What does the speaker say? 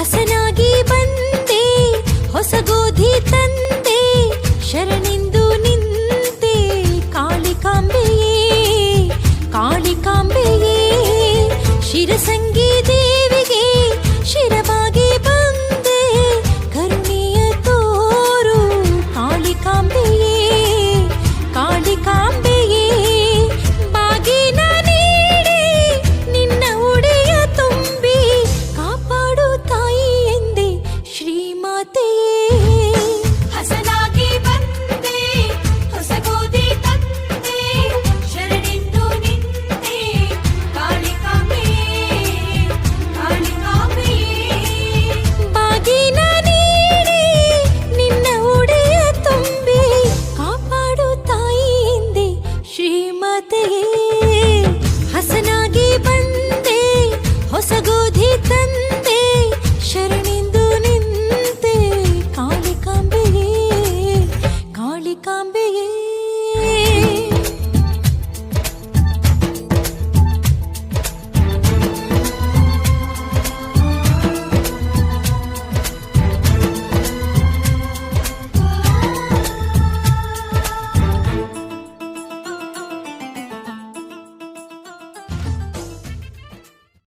ಹಸನಾಗಿ ಬಂದೆ ಹೊಸಗೋಧಿ ತಂದೆ ಶರಣಿಂದು ನಿಂತೆ ಕಾಳಿಕಾಂಬೆಯೇ ಕಾಳಿಕಾಂಬೆಯೇ ಶಿರಸಂಗಿ ದೇವಿಗೆ ಶಿರವಾಗಿ ಬಂದೆ ಕರುಣೆಯ ತೋರು ಕಾಳಿಕಾಂಬೆಯೇ ಕಾಳಿಕಾಂಬೆಯೇ ಬಾಗಿನ ನೀಡಿ ನಿನ್ನ ಉಡೆಯ ತುಂಬಿ ಕಾಪಾಡು ತಾಯಿ ಎಂದೆ ಶ್ರೀಮಾತೆಯೇ ಹಸನಾಗಿ ಬಂದೆ ಹೊಸಗೋಧಿ ತಂದೆ ಶರಣಿಂದು ನಿಂತೆ ಕಾಳಿಕಾಂಬೆಯೇ ಕಾಳಿಕಾಂಬೆಯೇ ಬಾಗಿನ ನೀಡಿ ನಿನ್ನ ಉಡೆಯ ತುಂಬಿ ಕಾಪಾಡು ತಾಯಿ ಎಂದೆ ಶ್ರೀಮಾತೆಯೇ ಹಸನಾಗಿ ಬಂದೆ ಹೊಸಗೋಧಿ ತಂದೆ ಶರಣಿಂದು ನಿಂತೆ ಕಾಳಿಕಾಂಬೆಯೇ ಕಾಳಿಕಾಂಬೆಯೇ